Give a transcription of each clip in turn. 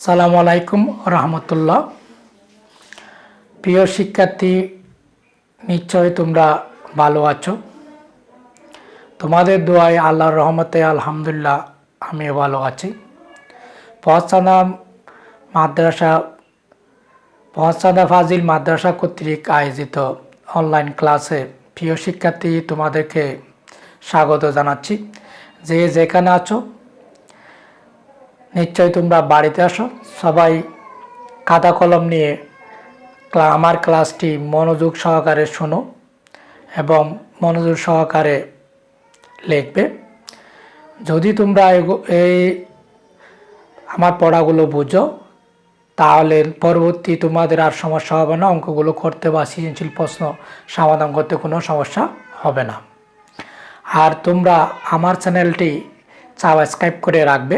সালামু আলাইকুম রহমতুল্লাহ। প্রিয় শিক্ষার্থী, নিশ্চয় তোমরা ভালো আছো। তোমাদের দোয়ায় আল্লাহর রহমতে আলহামদুলিল্লাহ আমি ভালো আছি। পহসানা ফাজিল মাদ্রাসা কর্তৃক আয়োজিত অনলাইন ক্লাসে প্রিয় শিক্ষার্থী তোমাদেরকে স্বাগত জানাচ্ছি। যে যেখানে আছো নিশ্চয় তোমরা বাড়িতে আসো, সবাই খাতা কলম নিয়ে আমার ক্লাসটি মনোযোগ সহকারে শোনো এবং মনোযোগ সহকারে লিখবে। যদি তোমরা এই আমার পড়াগুলো বুঝো তাহলে পরবর্তী তোমাদের আর সমস্যা হবে না, অঙ্কগুলো করতে বা সৃজনশীল প্রশ্ন সমাধান করতে কোনো সমস্যা হবে না। আর তোমরা আমার চ্যানেলটি সাবস্ক্রাইব করে রাখবে,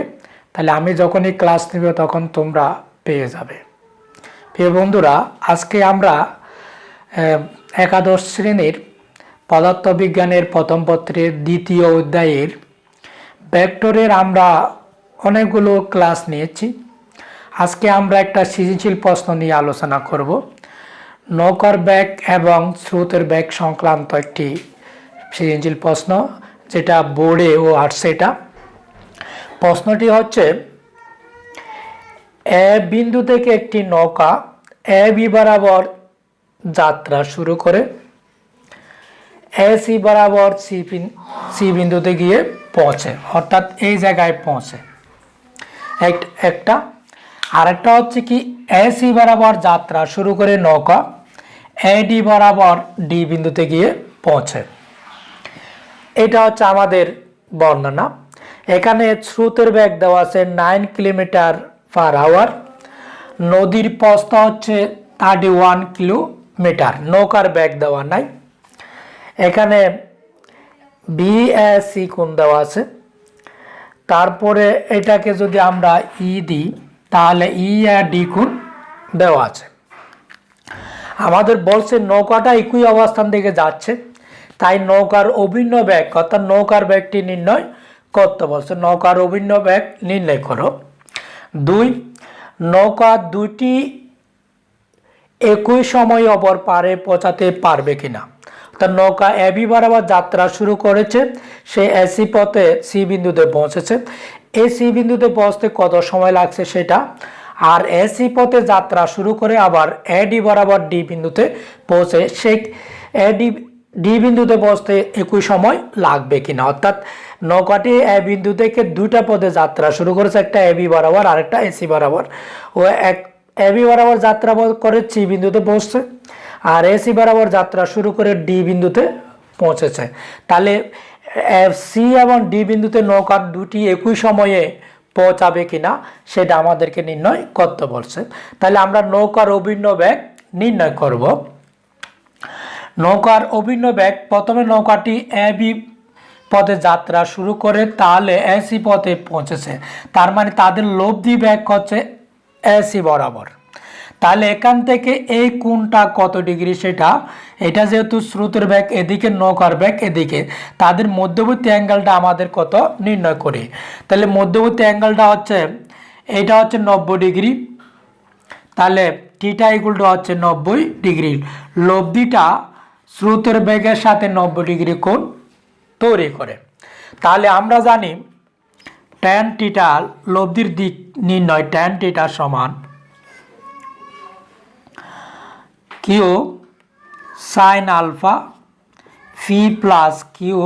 তাহলে আমি যখনই ক্লাস নেব তখন তোমরা পেয়ে যাবে। প্রিয় বন্ধুরা, আজকে আমরা একাদশ শ্রেণীর পদার্থবিজ্ঞানের প্রথম পত্রের দ্বিতীয় অধ্যায়ের ভেক্টরের আমরা অনেকগুলো ক্লাস নিয়েছি। আজকে আমরা একটা সৃজনশীল প্রশ্ন নিয়ে আলোচনা করব। নৌকার বেগ এবং স্রোতের বেগ সংক্রান্ত একটি সৃজনশীল প্রশ্ন, যেটা বোর্ডে আসছে। এটা প্রশ্নটি হচ্ছে, এ বিন্দু থেকে একটি নৌকা এ বি বরাবর যাত্রা শুরু করে এ সি বরাবর সি বিন্দুতে গিয়ে পৌঁছে, অর্থাৎ এই জায়গায় পৌঁছে একটা। আরেকটা হচ্ছে কি, এ সি বরাবর যাত্রা শুরু করে নৌকা এ ডি বরাবর ডি বিন্দুতে গিয়ে পৌঁছে। এটা হচ্ছে আমাদের বর্ণনা। এখানে স্রোতের বেগ দেওয়া আছে 9 কিলোমিটার/আওয়ার। নদীর প্রস্থ হচ্ছে 31 কিলোমিটার। নৌকার বেগ দেওয়া নাই। এখানে বিএসি কোণ দেওয়া আছে। তারপরে এটাকে যদি আমরা ই দিই তাহলে ই আর ডি কোণ দেওয়া আছে। আমাদের বলছে নৌকাটা একই অবস্থান থেকে যাচ্ছে, তাই নৌকার অভিন্ন বেগ অর্থাৎ নৌকার বেগটি নির্ণয় করতে বলছে। নৌকার অভিন্ন বেগ নির্ণয় করো। 2, নৌকা দুটি একই সময় অপর পারে পৌঁছাতে পারবে কিনা। অর্থাৎ নৌকা এ বি বরাবর যাত্রা শুরু করেছে, সে এসি পথে সি বিন্দুতে পৌঁছেছে। এই সি বিন্দুতে পৌঁছতে কত সময় লাগছে সেটা, আর এসি পথে যাত্রা শুরু করে আবার এ ডি বরাবর ডি বিন্দুতে পৌঁছে সেই ডি বিন্দুতে পৌঁছতে একই সময় লাগবে কিনা। অর্থাৎ নৌকাটি এ বিন্দু থেকে দুইটা পথে যাত্রা শুরু করেছে, একটা এ বি বরাবর আর একটা এসি বরাবর। ও এ বি বরাবর যাত্রা করে সি বিন্দুতে পৌঁছছে, আর এসি বরাবর যাত্রা শুরু করে ডি বিন্দুতে পৌঁছেছে। তাহলে সি এবং ডি বিন্দুতে নৌকা দুটি একই সময়ে পৌঁছাবে কিনা সেটা আমাদেরকে নির্ণয় করতে বলছে। তাহলে আমরা নৌকার অভিন্ন বেগ নির্ণয় করব। নৌকার অভিন্ন বেগ, প্রথমে নৌকাটি এ বি পথে যাত্রা শুরু করে তাহলে এসি পথে পৌঁছেছে, তার মানে তাদের লব্ধি বেগ হচ্ছে এসি বরাবর। তাহলে এখান থেকে এই কোণটা কত ডিগ্রি সেটা, এটা যেহেতু স্রোতের বেগ এদিকে, নৌকার বেগ এদিকে, তাদের মধ্যবর্তী অ্যাঙ্গেলটা আমাদের কত নির্ণয় করি। তাহলে মধ্যবর্তী অ্যাঙ্গেলটা হচ্ছে, এটা হচ্ছে 90 ডিগ্রি। তাহলে থিটা ইকুয়াল টু হচ্ছে 90 ডিগ্রি। লব্ধিটা স্রোতের বেগের সাথে 90 ডিগ্রি কোণ তৈরি করে। তাহলে আমরা জানি ট্যান থিটা লব্ধির দিক নির্ণয়, ট্যান থিটা সমান Q sine alpha fee plus Q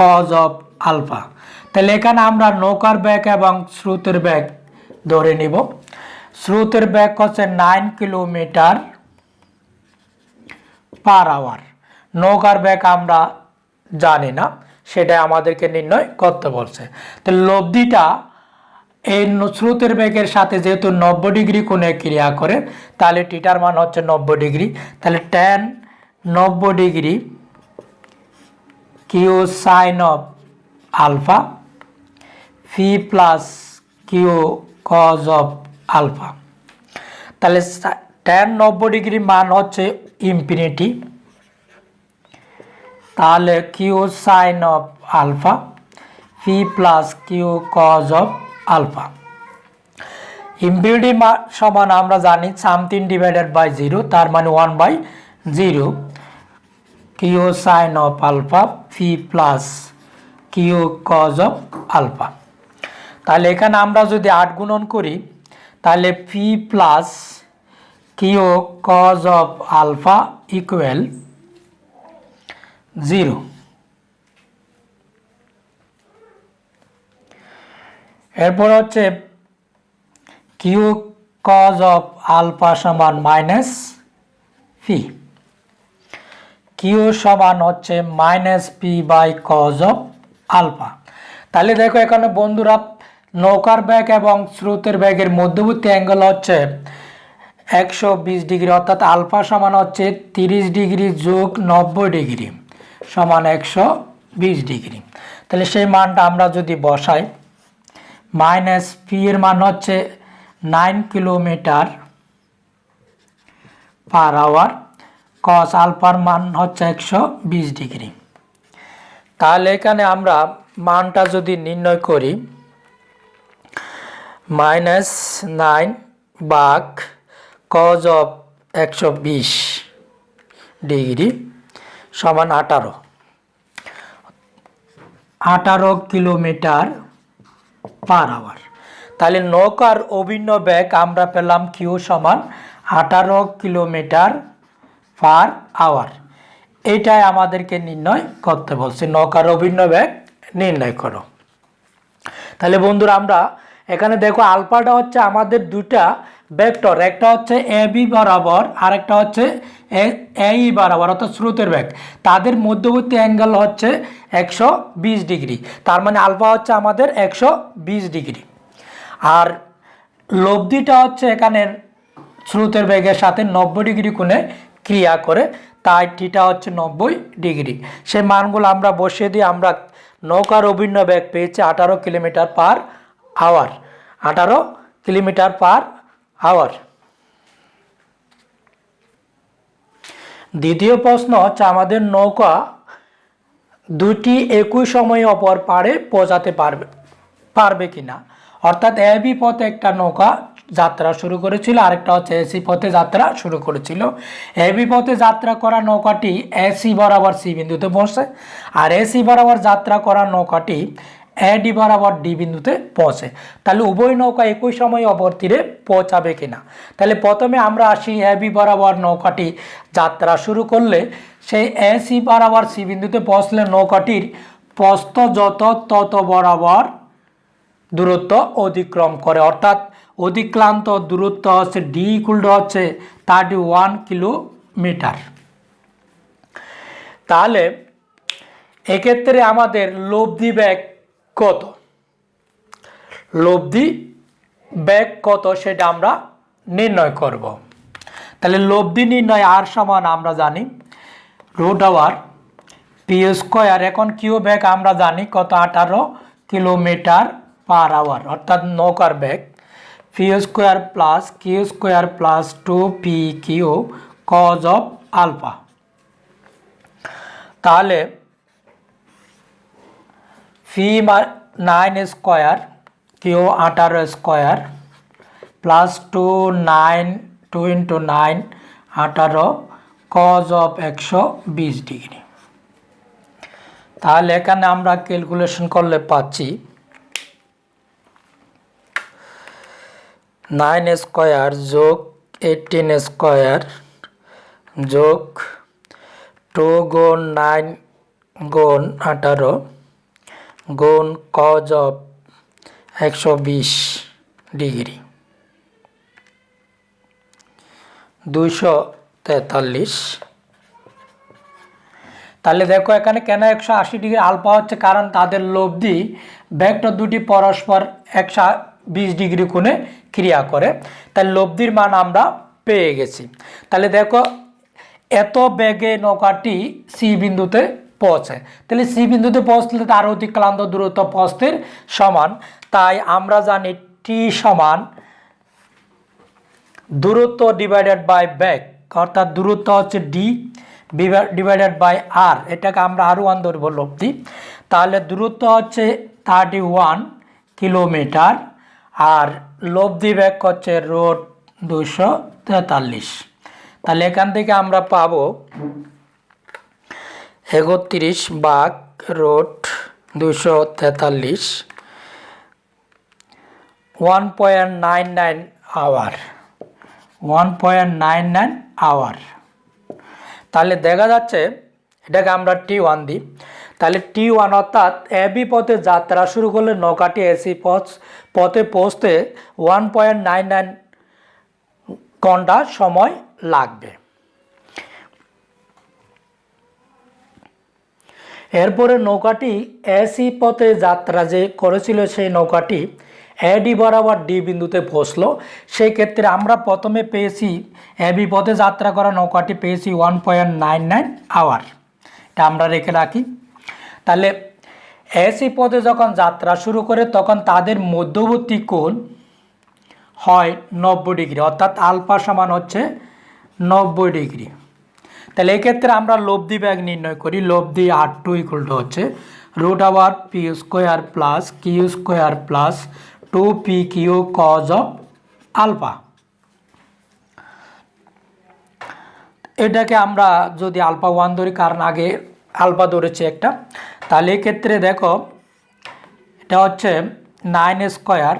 cos of alpha. তাহলে এখানে আমরা নৌকার বেগ এবং স্রোতের বেগ ধরে নিব। স্রোতের বেগ হচ্ছে 9 কিলোমিটার/আওয়ার। নৌকার বেগ আমরা জানি না, সেটা আমাদেরকে নির্ণয় করতে বলছে। তো লব্ধিটা এই স্রোতের বেগের সাথে যেহেতু 90 ডিগ্রি কোণে ক্রিয়া করে, তাহলে টিটার মান হচ্ছে 90 ডিগ্রি। তাহলে tan 90 degree Q sine of alpha fee plus Q cos of alpha. তাহলে ট্যান 90 ডিগ্রি মান হচ্ছে ইনফিনিটি। তাহলে Q sine of alpha fee plus Q cos of alpha ইম্পিউরিটি সমান আমরা জানি সামথিং ডিভাইডেড বাই 0, তার মানে 1/0 q sine of alpha fee plus Q cos of alpha. তাহলে এখানে আমরা যদি 8 গুণন করি তাহলে p plus Q cos of alpha equal 0। এরপর হচ্ছে কিউ কজ অফ আলফা সমান মাইনাস ফি, কিউ সমান হচ্ছে minus p by cos of alpha. তাহলে দেখো এখানে বন্ধুরা নৌকার বেগ এবং স্রোতের বেগের মধ্যবর্তী অ্যাঙ্গেল হচ্ছে 120 ডিগ্রি, অর্থাৎ আলফা সমান হচ্ছে 30 ডিগ্রি যোগ 90 ডিগ্রি সমান 120 ডিগ্রি। তাহলে সেই মানটা আমরা যদি বসাই, মাইনাস পি এর মান হচ্ছে 9 কিলোমিটার পার আওয়ার, কস আলফার মান হচ্ছে 120 ডিগ্রি। তাহলে এখানে আমরা মানটা যদি নির্ণয় করি, -9 ভাগ কজ অফ 120 ডিগ্রি সমান 18 কিলোমিটার পার আওয়ার। তাহলে নৌকার অভিন্ন বেগ আমরা পেলাম কিউ সমান 18 কিলোমিটার পার আওয়ার। এইটাই আমাদেরকে নির্ণয় করতে বলছে, নৌকার অভিন্ন বেগ নির্ণয় করো। তাহলে বন্ধুরা আমরা এখানে দেখো আলফাটা হচ্ছে আমাদের দুটা ভেক্টর, একটা হচ্ছে এ বি বরাবর আর একটা হচ্ছে এই বরাবর, অর্থাৎ স্রোতের বেগ, তাদের মধ্যবর্তী অ্যাঙ্গেল হচ্ছে 120 ডিগ্রি। তার মানে আলফা হচ্ছে আমাদের 120 ডিগ্রি। আর লব্ধিটা হচ্ছে এখানে স্রোতের বেগের সাথে 90 ডিগ্রি কোণে ক্রিয়া করে, তাই থিটা হচ্ছে 90 ডিগ্রি। সেই মানগুলো আমরা বসিয়ে দিয়ে আমরা নৌকার অভিন্ন বেগ পেয়েছি 18 kilometre per hour, 18 kilometre per hour. দ্বিতীয় প্রশ্ন হচ্ছে আমাদের নৌকা দুটি একই সময়ে অপর পাড়ে পৌঁছাতে পারবে কিনা, অর্থাৎ এ বি পথে একটা নৌকা যাত্রা শুরু করেছিল, আরেকটা হচ্ছে এসি পথে যাত্রা শুরু করেছিল। এ বি পথে যাত্রা করা নৌকাটি এসি বরাবর সি বিন্দুতে পৌঁছে, আর এসি বরাবর যাত্রা করা নৌকাটি এডি বরাবর ডি বিন্দুতে পৌঁছে। তাহলে উভয় নৌকা একই সময়ে অপর তীরে পৌঁছাবে কিনা। তাহলে প্রথমে আমরা আসি এ বি বরাবর নৌকাটি যাত্রা শুরু করলে সেই এসি বরাবর সি বিন্দুতে পৌঁছলে নৌকাটির প্রস্থ যত তত বরাবর দূরত্ব অতিক্রম করে, অর্থাৎ অতিক্রান্ত দূরত্ব হচ্ছে ডি ইকুয়াল টু হচ্ছে 31 কিলোমিটার। তাহলে এক্ষেত্রে আমাদের লব্ধি বেগ কত, লব্ধি বেগ কত সেটা আমরা নির্ণয় করব। তাহলে লব্ধি নির্ণয় আর সমান আমরা জানি √r পি স্কোয়ার। এখন কিউ বেগ আমরা জানি কত, 18 কিলোমিটার পার আওয়ার, অর্থাৎ নৌকার বেগ p square plus Q square plus 2 p q cos of alpha. তাহলে ফি 9 square q 18 square plus 2 into 9 18 cos of 120 degree. তাহলে এখানে আমরা ক্যালকুলেশন করলে পাচ্ছি 9 স্কোয়ার যোগ 18 স্কোয়ার যোগ 2 গুণ 9 গুণ 18 গুণ কজ অফ 120 ডিগ্রি 243। তাহলে দেখো এখানে কেন 180 ডিগ্রি আলফা হচ্ছে, কারণ তাদের লব্ধি ভেক্টর দুটি পরস্পর 120 ডিগ্রি কোণে ক্রিয়া করে, তাই লব্ধির মান আমরা পেয়ে গেছি। তাহলে দেখো এত বেগে নৌকাটি সি বিন্দুতে পৌঁছে, তাহলে সি বিন্দুতে পৌঁছলে তার অতিক্রান্ত দূরত্ব প্রস্থের সমান, তাই আমরা জানি টি সমান দূরত্ব ডিভাইডেড বাই বেগ, অর্থাৎ দূরত্ব হচ্ছে ডি ডিভাইডেড বাই আর, এটাকে আমরা R1 ধরব লব্ধি। তাহলে দূরত্ব হচ্ছে 31 কিলোমিটার আর লব্ধি বেগ হচ্ছে রুট 243। তাহলে এখান থেকে আমরা পাবো 31 ভাগ রুট 243 1.99 আওয়ার, 1.99 আওয়ার। তাহলে দেখা যাচ্ছে এটাকে আমরা T1 দিই। তাহলে T1 অর্থাৎ এবি পথে যাত্রা শুরু করলে নৌকাটি এসি পথে পৌঁছতে 1.99 ঘন্টা সময় লাগবে। এরপরে নৌকাটি এসি পথে যাত্রা যে করেছিল সেই নৌকাটি এডি বরাবর ডি বিন্দুতে পৌঁছলো। সেই ক্ষেত্রে আমরা প্রথমে পেয়েছি এবি পথে যাত্রা করা নৌকাটি পেয়েছি 1.99 আওয়ার, এটা আমরা রেখে রাখি। তাহলে এসি পথে যখন যাত্রা শুরু করে তখন তাদের মধ্যবর্তী কোণ হয় 90 ডিগ্রি, অর্থাৎ আলফা সমান হচ্ছে 90 ডিগ্রি। তাহলে এক্ষেত্রে আমরা লব্ধি বেগ নির্ণয় করি। লব্ধি R2 ইকুয়াল টু হচ্ছে root over P square plus Q square plus 2pq cos of alpha. এটাকে আমরা যদি আলফা 1 ধরি, কারণ আগে আলফা ধরেছি একটা, তাহলে এক্ষেত্রে দেখো এটা হচ্ছে 9 স্কোয়ার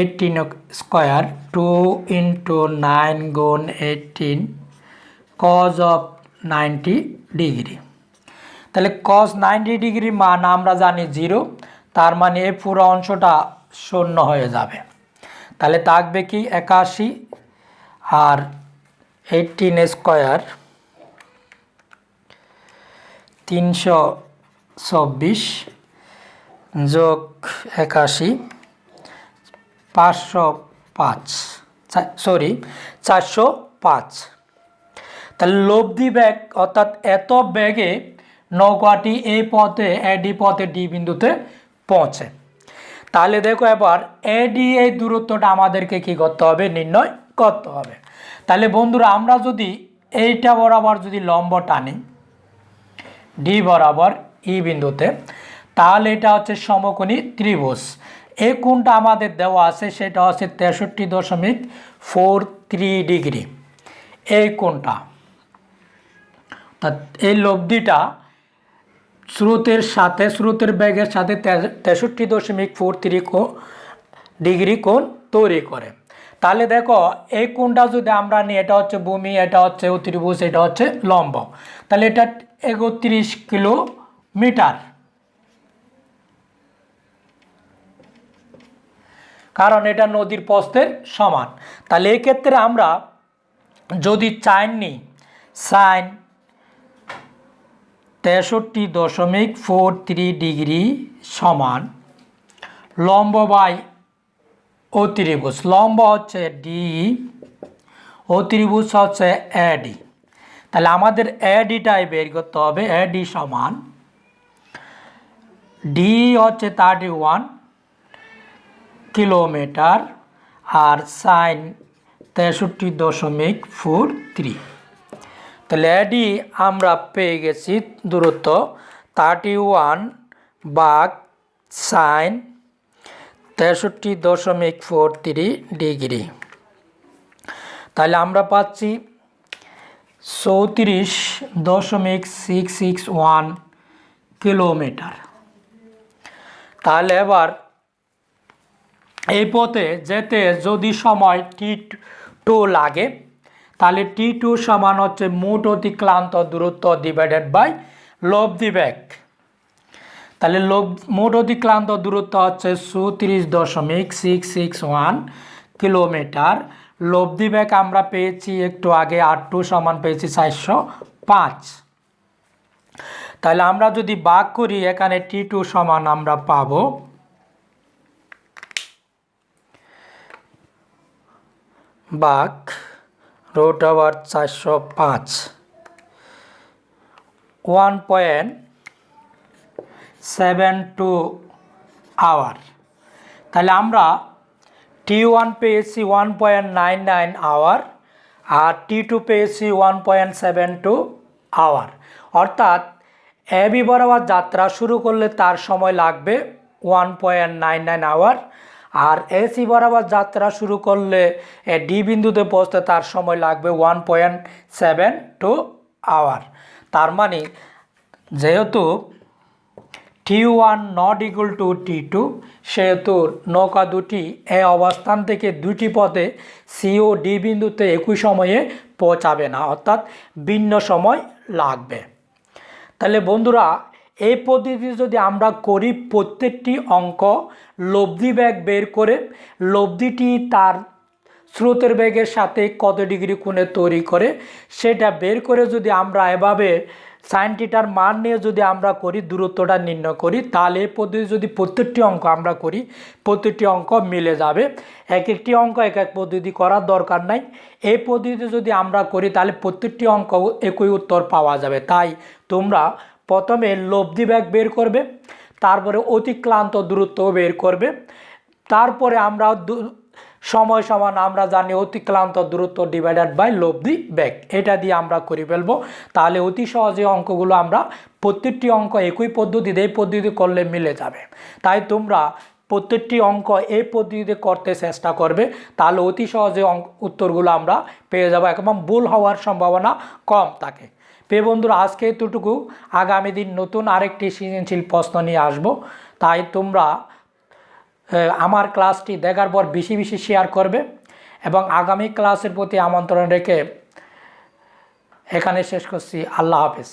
18 স্কোয়ার 2 ইন্টু 9 গুণ 18 কজ অফ 90 ডিগ্রি। তাহলে কজ 90 ডিগ্রি মান আমরা জানি 0, তার মানে এই পুরো অংশটা শূন্য হয়ে যাবে। তাহলে থাকবে কি 81 আর 18 স্কোয়ার 324 যোগ 81 505, সরি 405। তাহলে লব্ধি বেগ অর্থাৎ এত বেগে নৌকাটি এই পথে এডি পথে ডি বিন্দুতে পৌঁছে। তাহলে দেখো এবার এডি এই দূরত্বটা আমাদেরকে কি করতে হবে, নির্ণয় করতে হবে। তাহলে বন্ধুরা আমরা যদি এইটা বরাবর যদি লম্ব টানি ডি বরাবর ই বিন্দুতে, তাহলে এটা হচ্ছে সমকোণী ত্রিভুজ। এই কোণটা আমাদের দেওয়া আছে সেটা হচ্ছে 63.43 ডিগ্রি। এই কোণটা এই লব্ধিটা স্রোতের বেগের সাথে 63.43 ডিগ্রি কোণ তৈরি করে। তাহলে দেখো এই কোণটা যদি আমরা নিই, এটা হচ্ছে ভূমি, এটা হচ্ছে অতিভুজ, এটা হচ্ছে লম্ব, তাহলে এটা 31 কিলোমিটার, কারণ এটা নদীর প্রস্থের সমান। তাহলে এই ক্ষেত্রে আমরা যদি সাইন নিই, সাইন 63.43 ডিগ্রি সমান লম্ব বাই অতিভুজ। লম্ব হচ্ছে ডি, অতিভুজ হচ্ছে এডি। তাহলে আমাদের এডিটাই বের করতে হবে। এডি সমান ডি হচ্ছে 31 কিলোমিটার আর সাইন 63.43। তাহলে এডি আমরা পেয়ে গেছি দূরত্ব 31 ভাগ সাইন 63.43 ডিগ্রি। তাহলে আমরা পাচ্ছি 34.661 কিলোমিটার। তাহলে এবার এই পথে যেতে যদি সময় T2 লাগে, তাহলে T2 সমান হচ্ছে মোট অতিক্রান্ত দূরত্ব ডিভাইডেড বাই লব্ধি বেগ। তাহলে মোট অতিক্রান্ত দূরত্ব হচ্ছে 34.661 কিলোমিটার। লব্ধি বেগ আমরা পেয়েছি একটু আগে R2 সমান পেয়েছি 405। তাহলে আমরা যদি ভাগ করি, এখানে T2 সমান আমরা পাবো ভাগ রুট ওভার 405 1.72 আওয়ার। তাহলে আমরা T1 পেয়েছি 1.99 আওয়ার আর T2 পেয়েছি 1.72 আওয়ার। অর্থাৎ এবি বরাবর যাত্রা শুরু করলে তার সময় লাগবে 1.99 আওয়ার আর এসি বরাবর যাত্রা শুরু করলে ডি বিন্দুতে পৌঁছতে তার সময় লাগবে 1.72 আওয়ার। তার মানে যেহেতু T1 not equal to T2, সেহেতু নৌকা দুটি এ অবস্থান থেকে দুটি পথে সি ও ডি বিন্দুতে একই সময়ে পৌঁছাবে না, অর্থাৎ ভিন্ন সময় লাগবে। তাহলে বন্ধুরা, এই পদ্ধতি যদি আমরা করি, প্রত্যেকটি অঙ্ক লব্ধি বেগ বের করে লব্ধিটি তার স্রোতের বেগের সাথে কত ডিগ্রি কোণে তৈরি করে সেটা বের করে যদি আমরা এভাবে সাইন থিটার মান নিয়ে যদি আমরা করি, দূরত্বটা নির্ণয় করি, তাহলে এই পদ্ধতি যদি প্রত্যেকটি অঙ্ক আমরা করি, প্রত্যেকটি অঙ্ক মিলে যাবে। এক একটি অঙ্ক এক এক পদ্ধতি করার দরকার নাই। এই পদ্ধতি যদি আমরা করি তাহলে প্রত্যেকটি অঙ্ক একই উত্তর পাওয়া যাবে। তাই তোমরা প্রথমে লব্ধি বেগ বের করবে, তারপরে অতিক্রান্ত দূরত্ব বের করবে, তারপরে আমরা সময় সমান আমরা জানি অতিক্রান্ত দূরত্ব ডিভাইডেড বাই লব্ধি বেগ, এটা দিয়ে আমরা করে ফেলবো। তাহলে অতি সহজে অঙ্কগুলো আমরা প্রত্যেকটি অঙ্ক একই পদ্ধতিতে, এই পদ্ধতি করলে মিলে যাবে। তাই তোমরা প্রত্যেকটি অঙ্ক এই পদ্ধতিতে করতে চেষ্টা করবে, তাহলে অতি সহজে উত্তরগুলো আমরা পেয়ে যাবো এবং ভুল হওয়ার সম্ভাবনা কম থাকে। প্রিয় বন্ধুরা, আজকে এতটুকু। আগামী দিন নতুন আরেকটি সৃজনশীল প্রশ্ন নিয়ে আসবো। তাই তোমরা আমার ক্লাসটি দেখার পর বেশি বেশি শেয়ার করবে এবং আগামী ক্লাসের প্রতি আমন্ত্রণ রেখে এখানে শেষ করছি। আল্লাহ হাফেজ।